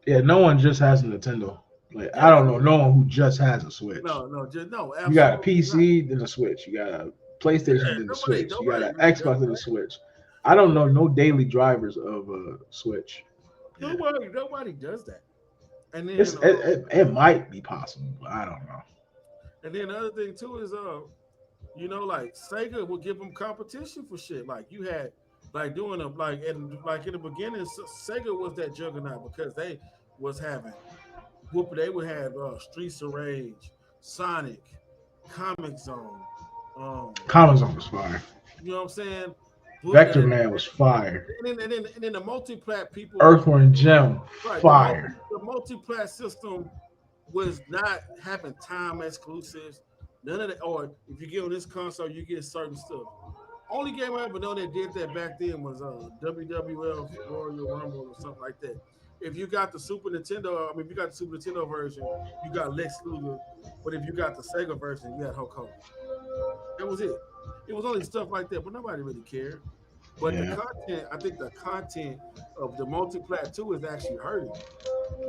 no one just has a Nintendo. Like I don't know no one who just has a Switch. No. You got a PC, then a Switch. You got a PlayStation, then a Switch. You got an Xbox, then a Switch. I don't know no daily drivers of a Switch. Nobody does that. And then, It might be possible, but I don't know. and then the other thing too is, like Sega would give them competition for shit. Like you had, like doing a like in the beginning, Sega was that juggernaut because they was having They would have Streets of Rage, Sonic, Comic Zone. Comic Zone was fire. You know what I'm saying? Vector Man was fire. And then the multi-plat people. Earthworm Jim, fire. The multi-plat system was not having time exclusives. None of that. Or if you get on this console, you get certain stuff. Only game I ever know that did that back then was WWF Royal Rumble or something like that. If you got the Super Nintendo, if you got the Super Nintendo version, you got Lex Luger. But if you got the Sega version, you had Hulk Hogan. That was it. It was only stuff like that, but nobody really cared. But the content, I think the content of the multiplat 2 is actually hurting.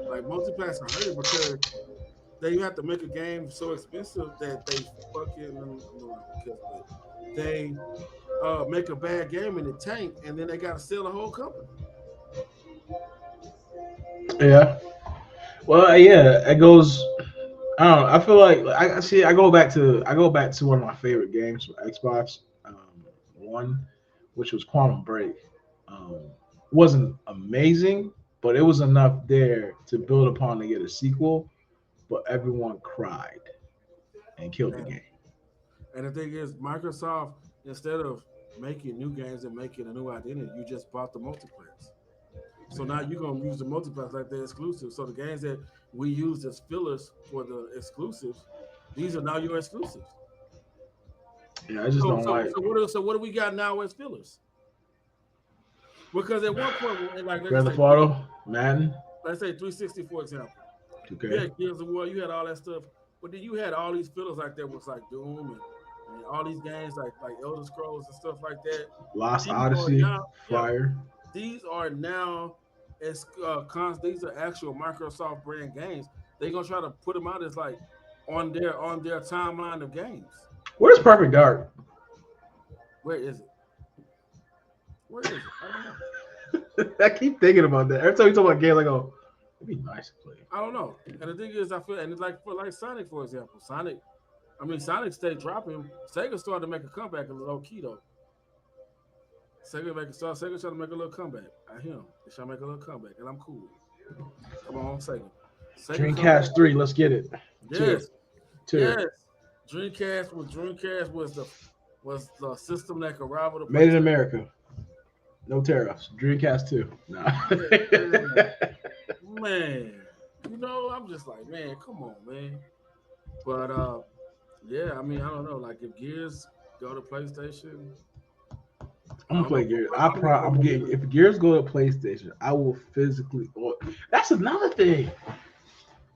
Like multiplats are hurting because they have to make a game so expensive that they they make a bad game in the tank, and then they got to sell the whole company. Yeah. Well, yeah, it goes. I don't know. I feel like I go back to one of my favorite games for Xbox One, which was Quantum Break. Wasn't amazing, but it was enough there to build upon to get a sequel. But everyone cried and killed the game. And the thing is, Microsoft, instead of making new games and making a new identity, you just bought the multiplats. So now you're gonna use the multiplats like they're exclusive. So the games that we used as fillers for the exclusives, these are now your exclusives. Yeah, I just don't like. So what do we got now as fillers? Because at one point, like Grand Theft Auto, Madden. Let's say 360, for example. Okay. You had Gears of War, you had all that stuff, but then you had all these fillers like that was like Doom and all these games like Elder Scrolls and stuff like that. Lost Odyssey, Fire. These are now these are actual Microsoft brand games. They're gonna try to put them out as like on their timeline of games. Where's Perfect Dark? Where is it? I don't know. I keep thinking about that. Every time you talk about games, I go, it'd be nice to play. I don't know. And the thing is, I feel, and it's like Sonic, for example. Sonic stayed dropping. Sega started to make a comeback a little key though. Sega trying to make a little comeback. I hear them. They trying to make a little comeback, and I'm cool. Come on, Sega. Dreamcast 3, let's get it. Yes. Two. Yes. Dreamcast was the system that could rival the Made in America. No tariffs. Dreamcast 2. No. Man, I'm just like, man, come on, man. But yeah, I don't know. Like if Gears go to PlayStation, I'm gonna play Gears. If Gears go to PlayStation, I will physically. That's another thing.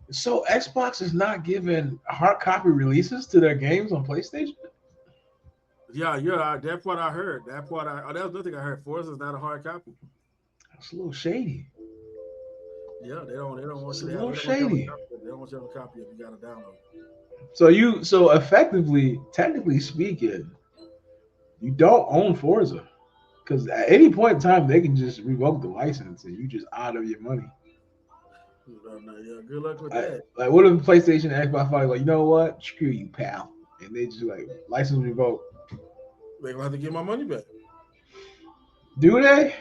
So Xbox is not giving hard copy releases to their games on PlayStation. Yeah. That part I heard. That was another thing I heard. Forza is not a hard copy. That's a little shady. Yeah, they don't want it's you a to little have shady. They don't want you to have a copy if you got to download. So effectively, technically speaking, you don't own Forza because at any point in time they can just revoke the license and you just out of your money. Yeah, good luck with that. Like, what if PlayStation and Xbox are like, you know what? Screw you, pal, and they just like license revoked. They gonna have to get my money back. Do they?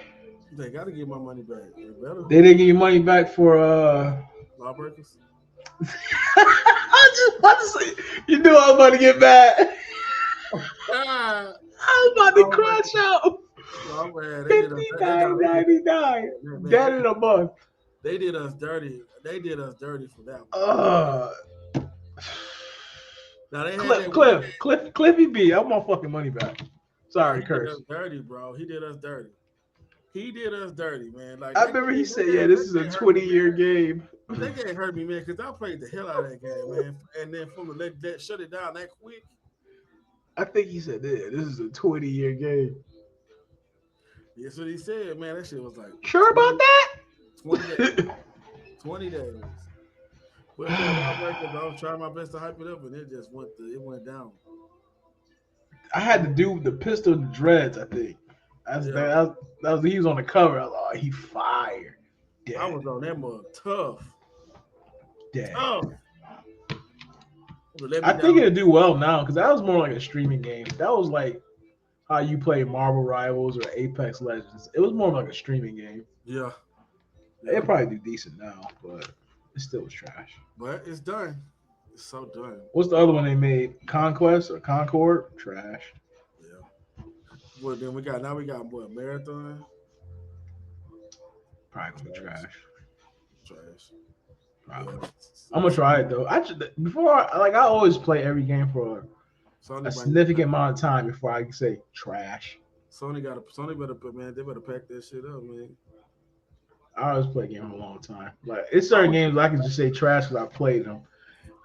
They gotta get my money back. They didn't give you money back for Lawbreakers. I just about to say, you knew I was about to get mad. I was about to crash out. Oh, man, $59.99. Dead in a month. They did us dirty. They did us dirty for that one. Now they had Cliffy B. I want my fucking money back. Sorry, Curse. Did us dirty, bro. He did us dirty. He did us dirty, man. Like I remember he said, "Yeah, this is a 20-year game." They can't hurt me, man, because I played the hell out of that game, man. And then from the shut it down that quick. I think he said, "Yeah, this is a 20-year game." That's what he said, man. That shit was like. Sure about that? 20 days. 20 days. But I was trying my best to hype it up, and it just went down. I had to do the pistol dreads, I think. He was on the cover. I was like, oh, he fired. Dead. I was on that mug tough. Dead. Tough. I think it'll do well now because that was more like a streaming game. That was like how you play Marvel Rivals or Apex Legends. It was more like a streaming game. Yeah. It'll probably do decent now, but it still was trash. But it's done. It's so done. What's the other one they made? Conquest or Concord? Trash. Yeah. Well, then we got what, Marathon? Probably gonna be trash. Trash. Probably. I'm gonna try it though. I always play every game for a significant amount of time before I can say trash. Sony better pack that shit up, man. I always play a game for a long time. Like it's certain games I can just say trash because I played them.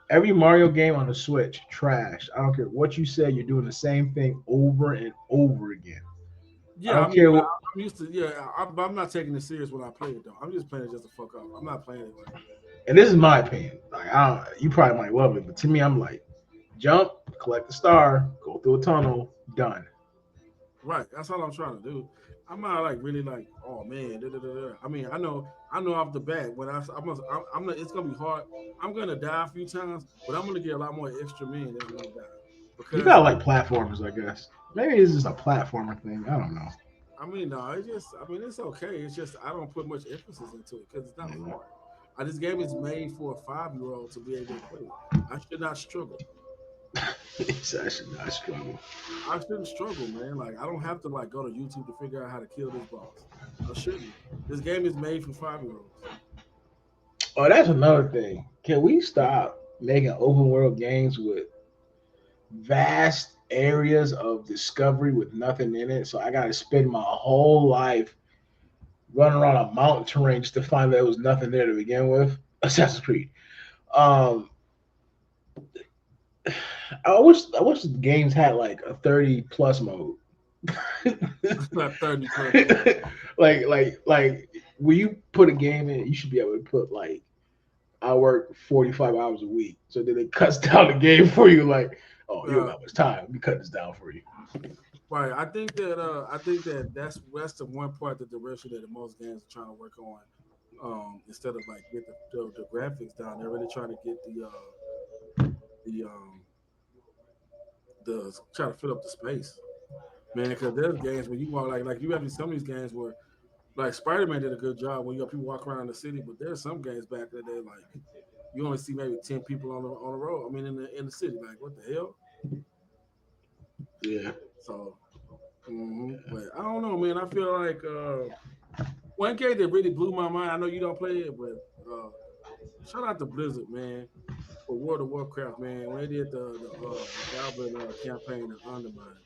Every Mario game on the Switch, trash. I don't care what you say. You're doing the same thing over and over again. Yeah, I mean, I'm used to. Yeah, I'm not taking it serious when I play it though. I'm just playing it just to fuck up. I'm not playing it. And this is my opinion. Like, you probably might love it, but to me, I'm like, jump, collect the star, go through a tunnel, done. Right. That's all I'm trying to do. I'm not like really like, oh man. I mean, I know off the bat when I'm not. It's gonna be hard. I'm gonna die a few times, but I'm gonna get a lot more extra men than I'm gonna die. Because you got like platformers, I guess. Maybe it's just a platformer thing. I don't know. I mean, no, it's okay. It's just I don't put much emphasis into it because it's not hard. This game is made for a 5-year-old to be able to play. I should not struggle. I should not struggle. I shouldn't struggle, man. Like I don't have to like go to YouTube to figure out how to kill this boss. I shouldn't. This game is made for 5-year-olds. Oh, that's another thing. Can we stop making open world games with vast areas of discovery with nothing in it? So I got to spend my whole life running around a mountain terrain just to find that there was nothing there to begin with. Assassin's Creed. I wish the games had like a 30+ mode. Not 30 plus. like when you put a game in, you should be able to put like I work 45 hours a week. So then it cuts down the game for you. Like, oh, you don't have much time. Let me cut this down for you. Right. I think that that's the one part that the direction that most games are trying to work on. Instead of like get the graphics down, they're really trying to get the try to fill up the space, man. Because there's games where you walk like you have some of these games where like Spider-Man did a good job when you have people walk around the city, but there's some games back there that like you only see maybe 10 people on the road. I mean in the city, like what the hell? Yeah. So, but I don't know, man. I feel like one game that really blew my mind. I know you don't play it, but shout out to Blizzard, man, for World of Warcraft, man. When they did the Goblin campaign in Undermine,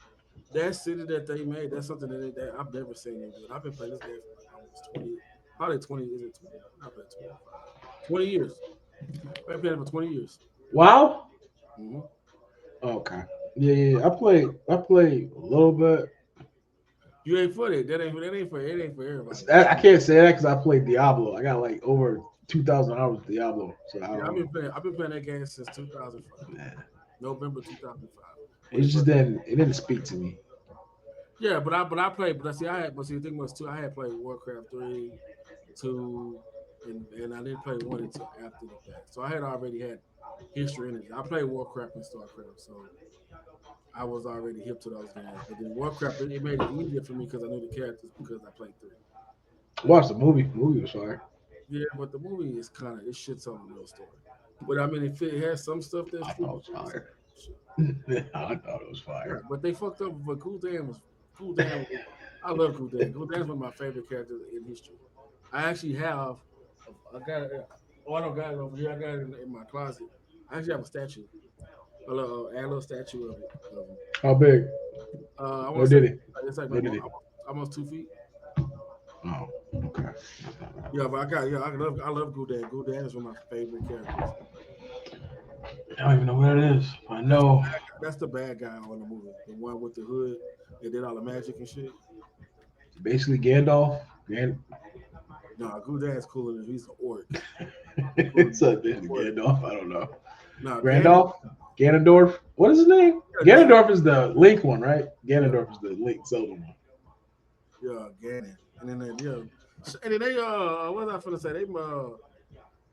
that city that they made, that's something that I've never seen them do. I've been playing this game for like almost 20, probably 20. Is it 20? Not 20 years. I've been playing it for 20 years. Wow. Mm-hmm. Okay. Yeah. I played a little bit. You ain't for it. It ain't for everybody. I can't say that because I played Diablo. I got like over 2,000 hours of Diablo. So I've been playing that game since 2005. Man. November 2005. It just didn't speak to me. Yeah, but I played. But the thing was too. I had played Warcraft 3, 2, and I didn't play 1 until after the fact. So I had already had history in it. I played Warcraft and StarCraft, so I was already hip to those games. But then Warcraft, it made it easier for me because I knew the characters because I played 3. Watch the movie. The movie was fire. Yeah, but the movie is kind of it shits on the real story. But I mean, if it has some stuff that's I thought it was fire. I thought it was fire. Yeah, but they fucked up. But Gul'dan. I love Gul'dan. Gul'dan's one of my favorite characters in history. I actually have. I got it. Oh, I don't got it over here. I got it in my closet. I actually have a statue. A little statue of it. How big? What did it? It's like almost 2 feet. Oh, okay. Yeah, but I love Gul'dan. Gul'dan is one of my favorite characters. I don't even know where it is. I know. That's the bad guy on the movie. The one with the hood that did all the magic and shit. Basically Gandalf. Nah, Gul'dan's cooler than he's an orc. It's a Gandalf. I don't know. Nah, Randolph? Ganondorf? What is his name? Ganondorf is the Link one, right? Ganondorf is the Link Zelda one. Ganon, and then they what was I finna say?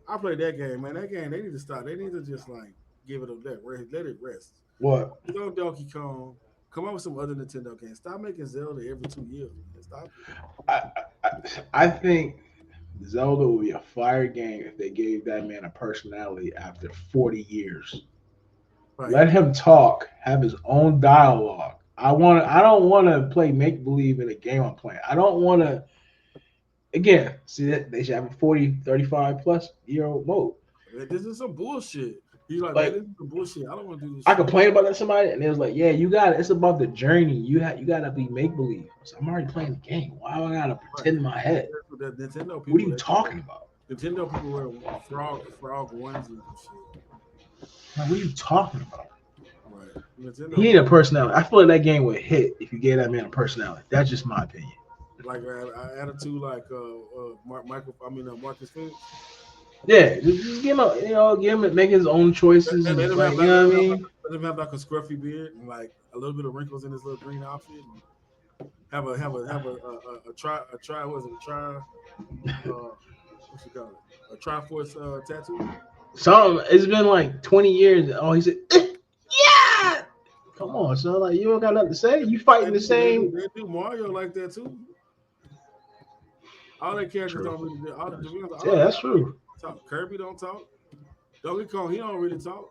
I played that game, man. That game they need to stop. They need to just like give it a let it rest. What? You know, Donkey Kong. Come up with some other Nintendo games. Stop making Zelda every 2 years, man. Stop it. I, I I think Zelda would be a fire game if they gave that man a personality after 40 years. Right. Let him talk, have his own dialogue. I don't want to play make believe in a game I'm playing. I don't want to again, see that they should have a 40, 35 plus year old mode. Man, this is some bullshit. He's like, man, Like this is some bullshit. I don't want to do this I shit. complained about that to somebody and they was like, yeah, you got it. It's about the journey. You gotta be make believe. So I'm already playing the game. Why do I gotta Right. pretend in my head? That's what the Nintendo What are people, you talking about? Nintendo people wear frog onesies and shit. Like, what are you talking about? Right. Nintendo He need a personality. I feel like that game would hit if you gave that man a personality. That's just my opinion. like attitude like Marcus Phoenix. Yeah, just give him a, give him make his own choices and like, you know what I mean? Let him have like a scruffy beard and like a little bit of wrinkles in his little green outfit. And have a try what is it, a try what's it called? A Triforce tattoo. So it's been like 20 years. Oh, he said, yeah. Come on, son. Like you don't got nothing to say. You fighting the same. They do Mario like that too. All their characters True. don't really do. Yeah, that's true. Talk. Kirby don't talk. Donkey Kong, he don't really talk.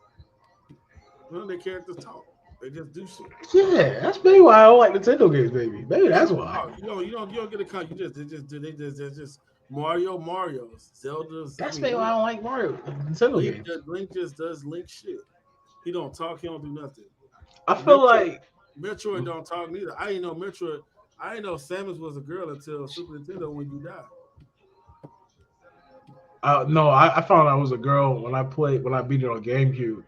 None of their characters talk. They just do shit. Yeah, that's maybe why I don't like Nintendo games, baby. Maybe that's why. You don't get a con. They just Mario's, Zelda's. That's maybe why I don't like Mario Nintendo games. Link just does Link shit. He don't talk. He don't do nothing. I feel like Metroid don't talk neither. I ain't know Metroid. I ain't know Samus was a girl until Super Nintendo when you died. no, I found out I was a girl when I beat it on GameCube.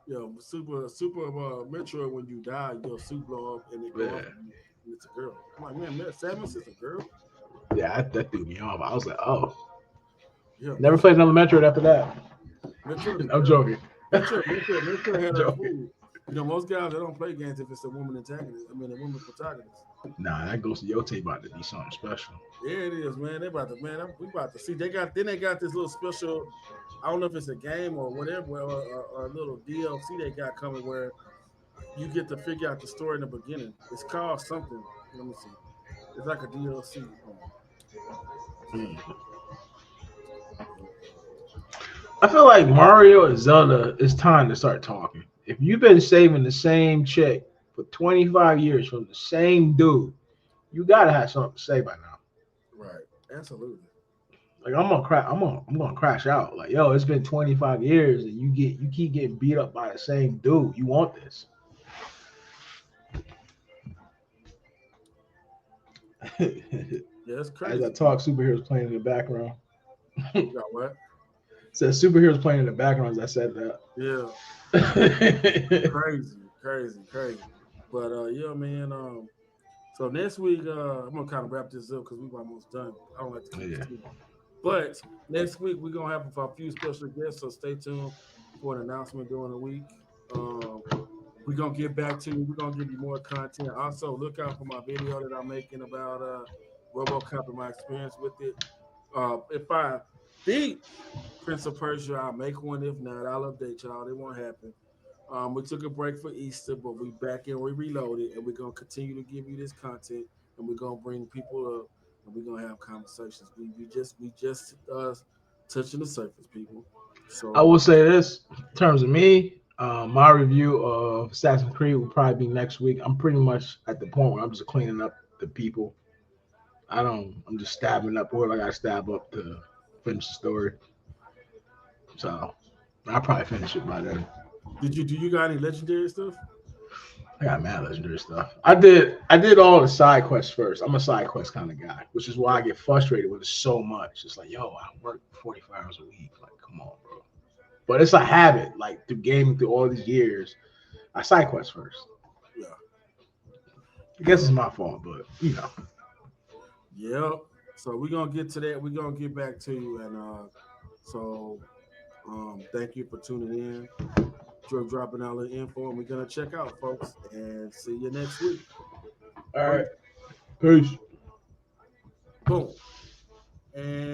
Yo, Super Metroid when you die, your suit blow up and it go off and it's a girl. I'm like, man, Samus is a girl. Yeah, that threw me off. I was like, oh. Yeah. Never played another Metroid after that. Metroid, I'm joking. Metroid had a fool. You know, most guys they don't play games if it's a woman antagonist. I mean, a woman protagonist. Nah, that Ghost of Yote about to be something special. Yeah, it is, man. We about to see. They got this little special. I don't know if it's a game or whatever, or a little DLC they got coming where you get to figure out the story in the beginning. It's called something. Let me see. It's like a DLC. I feel like Mario and Zelda, it's time to start talking. If you've been saving the same chick for 25 years from the same dude, you gotta have something to say by now. Right. Absolutely. Like I'm gonna crash out. Like, yo, it's been 25 years and you keep getting beat up by the same dude. You want this. Yeah, it's crazy. As I talk, superheroes playing in the background. You got what? Says superheroes playing in the background as I said that. Yeah. Crazy. But yeah, man. So next week, I'm gonna kind of wrap this up because we're almost done. I don't like to keep it too long. But next week we're gonna have a few special guests, so stay tuned for an announcement during the week. We're gonna get back to you. We're gonna give you more content. Also, look out for my video that I'm making about RoboCop and my experience with it. If I beat Prince of Persia, I'll make one. If not, I'll update y'all. It won't happen. We took a break for Easter, but we back and we reloaded, and we're gonna continue to give you this content, and we're gonna bring people up, and we're gonna have conversations. We just touching the surface, people. So I will say this in terms of me, my review of Assassin's Creed will probably be next week. I'm pretty much at the point where I'm just cleaning up the people. I'm just stabbing up whoever I gotta stab up to finish the story. So I'll probably finish it by then. do you got any legendary stuff? I got mad legendary stuff. I did all the side quests first. I'm a side quest kind of guy, which is why I get frustrated with it so much. It's like, yo, I work 45 hours a week. Like, come on, bro. But it's a habit, like through gaming through all these years. I side quest first. Yeah. I guess it's my fault, but you know. Yep. So we're gonna get to that. We're gonna get back to you, and thank you for tuning in. Dropping all the info, and we're gonna check out, folks, and see you next week. All right. Peace. Boom. And